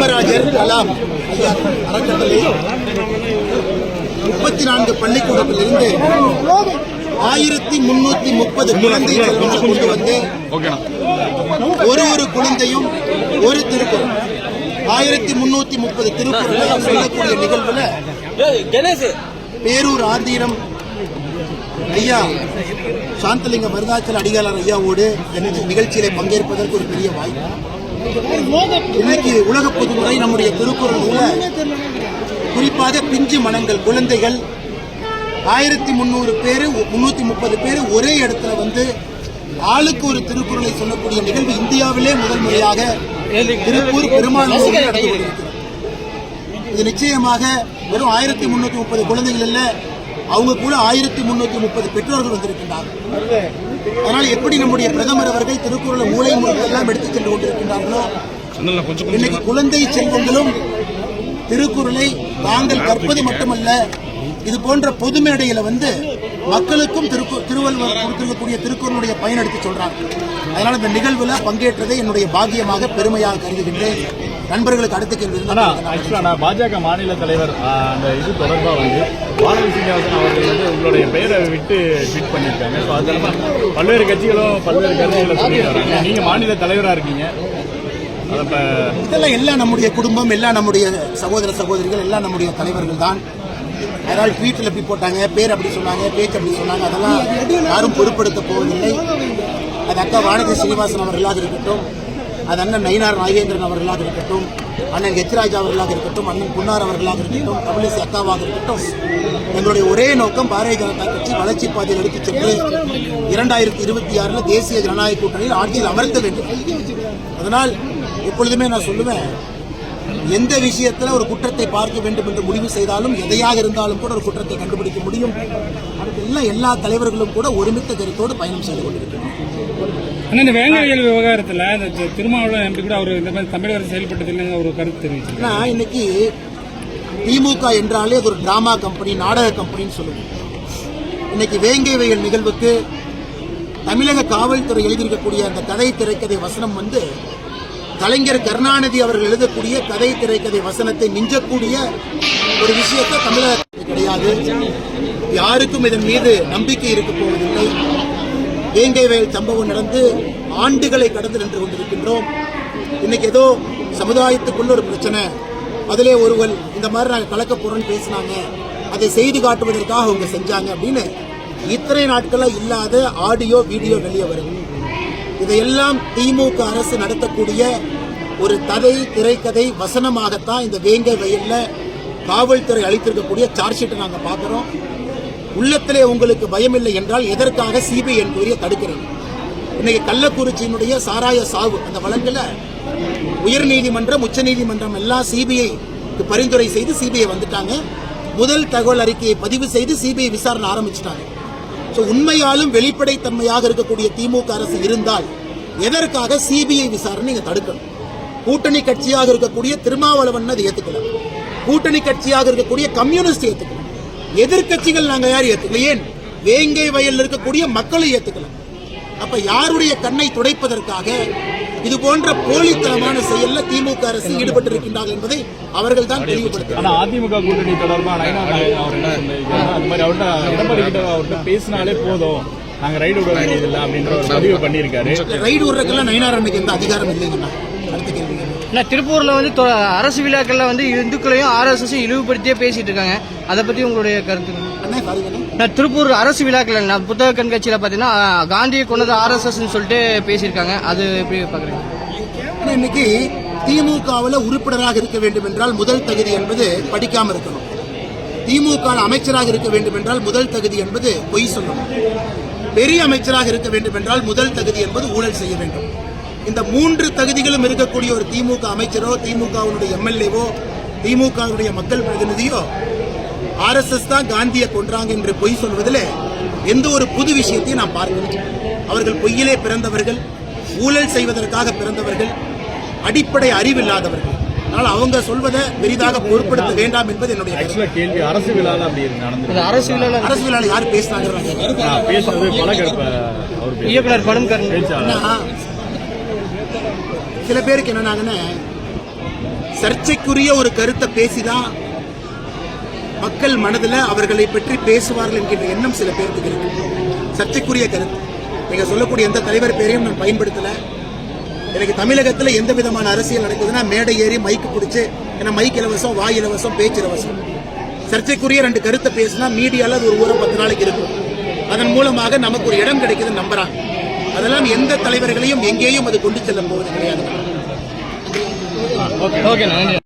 காமராஜர் கலாம் அறக்கட்டளை 34 பள்ளிக்கூடத்திலிருந்து 1330 குழந்தை செல்வங்களை கொண்டு வந்து ஒரு குழந்தையும் ஒரு திருக்குறள் 1330 திருக்குறளை சொல்லக்கூடிய நிகழ்வுல பேரூர் ஆதீனம் ஐயா சாந்தலிங்க மருதாச்சல அடிகளார் ஐயாவோடு எனது நிகழ்ச்சியில பங்கேற்பதற்கு ஒரு பெரிய வாய்ப்பு. இன்னைக்கு உலக பொதுமுறை நம்முடைய திருக்குறள் குறிப்பாக பிஞ்சு மனங்கள் குழந்தைகள் 1300 பேரு 330 பேரு ஒரே இடத்துல வந்து ஆளுக்கு ஒரு திருக்குறளை சொல்லக்கூடிய நிகழ்வு இந்தியாவிலே முதல் முறையாக திருப்பூர் பெருமாள் நடந்து கொண்டிருக்கிறது. இது நிச்சயமாக வெறும் 1330 குழந்தைகள் இல்ல, அவங்க கூட 1330 பெற்றோர்கள் வந்திருக்கின்றார்கள். அதனால் எப்படி நம்முடைய பிரதமர் அவர்கள் திருக்குறளை மூலை முறையெல்லாம் எடுத்துச் சென்று கொண்டிருக்கின்றார்களோ, இன்னைக்கு குழந்தை செல்வங்களும் திருக்குறளை தாங்கள் கற்பது மட்டுமல்ல, இது போன்ற பொது மேடையில வந்து மக்களுக்கும் திருவள்ளுவர் கொடுத்திருக்கக்கூடிய திருக்குறளுடைய பயன் எடுத்து சொல்றாங்க. அதனால இந்த நிகழ்வுல பங்கேற்றதை என்னுடைய பாக்கியமாக பெருமையாக கருதுகின்றேன். நண்பர்களுக்கு அடுத்த கேள்வி பாஜக மாநில தலைவர் அந்த இது தொடர்பாக வந்து வானதி சீனிவாசன் அவர்கள் வந்து உங்களுடைய பெயரை விட்டு ட்வீட் பண்ணியிருக்காங்க. ஸோ அது பல்வேறு கட்சிகளும் பல்வேறு கருத்துக்களை சொல்லிட்டு வராங்க. நீங்க மாநில தலைவராக இருக்கீங்க, இதெல்லாம் எல்லாம் நம்முடைய குடும்பம், எல்லாம் நம்முடைய சகோதர சகோதரிகள், எல்லாம் நம்முடைய தலைவர்கள் தான். அதனால் ட்வீட்டில் எப்படி போட்டாங்க, பேர் அப்படி சொன்னாங்க, பேச்சு அப்படி சொன்னாங்க, அதெல்லாம் யாரும் பொருட்படுத்த போவதில்லை. அது அக்கா வானதி சீனிவாசன் அவர்களாக இருக்கட்டும், அது அண்ணன் நயினார் நாகேந்திரன் அவர்களாக இருக்கட்டும், அண்ணன் ஹெச் ராஜா அவர்களாக இருக்கட்டும், அண்ணன் புன்னார் அவர்களாக இருக்கட்டும், தமிழிசை அக்காவாக இருக்கட்டும், எங்களுடைய ஒரே நோக்கம் பாரதிய ஜனதா கட்சி வளர்ச்சி பாதையில் எடுத்துச் சென்று 2026 தேசிய ஜனநாயக கூட்டணியில் ஆட்சியில் அமர்த்த வேண்டும். அதனால் எப்பொழுதுமே நான் சொல்லுவேன், எந்த விஷயத்தில் ஒரு குற்றத்தை பார்க்க வேண்டும் என்று முடிவு செய்தாலும், எதையாக இருந்தாலும் கூட ஒரு குற்றத்தை கண்டுபிடிக்க முடியும். அதுக்கெல்லாம் எல்லா தலைவர்களும் கூட ஒருமித்த கருத்தோடு பயணம் செய்து கொண்டிருக்கிறார். இந்த வேங்கையல் விவகாரத்தில் இந்த திருமாவளவன் எம்பி கூட அவர் இந்த மாதிரி தமிழக அரசு செயல்பட்டதில்லை ஒரு கருத்து தெரிவிச்சு. இன்னைக்கு திமுக என்றாலே அது ஒரு டிராமா கம்பெனி, நாடக கம்பெனின்னு சொல்லுவோம். இன்னைக்கு வேங்கை வயல் நிகழ்வுக்கு தமிழக காவல்துறை எழுதியிருக்கக்கூடிய அந்த கதை திரைக்கதை வசனம் வந்து கலைஞர் கருணாநிதி அவர்கள் எழுதக்கூடிய கதை திரைக்கதை வசனத்தை மிஞ்சக்கூடிய ஒரு விஷயத்தை தமிழகத்தில் கிடையாது. யாருக்கும் இதன் மீது நம்பிக்கை இருக்க போவதில்லை. வேங்கை வயல் சம்பவம் நடந்து ஆண்டுகளை கடந்து நின்று கொண்டிருக்கின்றோம். இன்னைக்கு ஏதோ சமுதாயத்துக்குள்ள ஒரு பிரச்சனை, அதிலே ஒருவர் இந்த மாதிரி நாங்கள் கலக்க போறோம்னு பேசினாங்க, அதை செய்து காட்டுவதற்காக அவங்க செஞ்சாங்க அப்படின்னு இத்தனை நாட்களா இல்லாத ஆடியோ வீடியோ வெளியே வருது. இதையெல்லாம் திமுக அரசு நடத்தக்கூடிய ஒரு கதை திரைக்கதை வசனமாகத்தான் இந்த வேங்கை வயல்ல காவல்துறை அளித்திருக்கக்கூடிய சார்ஜ் ஷீட்டை நாங்க பார்க்கிறோம். உள்ளத்திலே உங்களுக்கு பயம் இல்லை என்றால் எதற்காக சிபிஐ என்கொயரியை தடுக்கிறீங்க? இன்னைக்கு கள்ளக்குறிச்சியினுடைய சாராய சாவு அந்த வழக்குல உயர்நீதிமன்றம், உச்சநீதிமன்றம் எல்லாம் சிபிஐ பரிந்துரை செய்து சிபிஐ வந்துட்டாங்க. முதல் தகவல் அறிக்கையை பதிவு செய்து சிபிஐ விசாரணை ஆரம்பிச்சிட்டாங்க. உண்மையாலும் வெளிப்படைத்தன்மையாக இருக்கக்கூடிய திமுக அரசு இருந்தால் எதற்காக சிபிஐ விசாரணை நீங்க தடுக்கணும்? கூட்டணி கட்சியாக இருக்கக்கூடிய திருமாவளவன் அதை ஏத்துக்கலாம், கூட்டணி கட்சியாக இருக்கக்கூடிய கம்யூனிஸ்ட் ஏத்துக்கலாம், எதிர்கட்சிகள் நாங்க யார் ஏத்துக்கல, ஏன் வேங்கை வயலில் இருக்கக்கூடிய மக்களை ஏத்துக்கலாம். அப்ப யாருடைய கண்ணை துடைப்பதற்காக இது போன்ற போலித்தனமான செயல்ல திமுக அரசு ஈடுபட்டிருக்கின்றார்கள் என்பதை அவர்கள் தான் தெளிவுபடுத்தினார். அதிமுக கூட்டணி தொடர்பாக அவர்கிட்ட பேசினாலே போதும், நாங்க ரைடு விட வேண்டியதில்லை அப்படின்ற ஒரு பதிவு பண்ணியிருக்காரு. ரைடு விடுறதுக்கெல்லாம் நயினார் அன்னைக்கு எந்த அதிகாரம் இல்லைங்கண்ணா. அடுத்த கேள்வி, திருப்பூர்ல வந்து அரசு விழாக்கள்ல வந்து இந்துக்களையும் ஆர்எஸ்எஸ் இழிவுபடுத்தியே பேசிட்டு இருக்காங்க, அதை பத்தி உங்களுடைய கருத்து? திருப்பூர் அரசு விழாக்கள் புத்தக கண்காட்சியில பாத்தீங்கன்னா காந்தியை கொண்டது ஆர்எஸ்எஸ் சொல்லிட்டு பேசியிருக்காங்க, அது எப்படி பாக்குறீங்க? இன்னைக்கு திமுகவில் உறுப்பினராக இருக்க வேண்டும் என்றால் முதல் தகுதி என்பது படிக்காம இருக்கணும். திமுக அமைச்சராக இருக்க வேண்டும் என்றால் முதல் தகுதி என்பது பொய் சொல்லணும். பெரிய அமைச்சராக இருக்க வேண்டும் என்றால் முதல் தகுதி என்பது ஊழல் செய்ய வேண்டும். இந்த 3 தகுதிகளும் இருக்கக்கூடிய ஒரு திமுக அமைச்சரோ, திமுகவுடைய எம்எல்ஏவோ, திமுகவுடைய மக்கள் பிரதிநிதியோ ஆர்எஸ்எஸ் தான் காந்தியை கொன்றாங்க என்று பொய் சொல்வதில் எந்த ஒரு புது விஷயத்தையும் நான் பார்க்கிறேன். அவர்கள் பொய்யிலே பிறந்தவர்கள், ஊழல் செய்வதற்காக பிறந்தவர்கள், அடிப்படை அறிவில்லாதவர்கள். அதனால் அவங்க சொல்வதை பெரிதாக பொருட்படுத்த வேண்டாம் என்பது என்னுடைய கேள்வி. அரசு விழாவில் யார் பேசினாங்க? சில பேருக்கு என்னன்னாங்கன்னா, சர்ச்சைக்குரிய ஒரு கருத்தை பேசிதான் மக்கள் மனதில் அவர்களை பற்றி பேசுவார்கள் என்கின்ற எண்ணம் சில பேருக்கு இருக்கு. சர்ச்சைக்குரிய கருத்து. நீங்க சொல்லக்கூடிய எந்த தலைவர் பேரையும் நான் பயன்படுத்தல. எனக்கு தமிழகத்தில் எந்த விதமான அரசியல் நடக்குதுன்னா மேடை ஏறி மைக்கு பிடிச்சு, ஏன்னா மைக் இலவசம், வாய் இலவசம், பேச்சு இலவசம். சர்ச்சைக்குரிய 2 கருத்தை பேசினா மீடியால அது ஒரு ஊரம் 10 நாளைக்கு இருக்கும். அதன் மூலமாக நமக்கு ஒரு இடம் கிடைக்குதுன்னு நம்புறாங்க. அதெல்லாம் எந்த தலைவர்களையும் எங்கேயும் அது கொண்டு செல்ல போவது கிடையாது. ஓகே.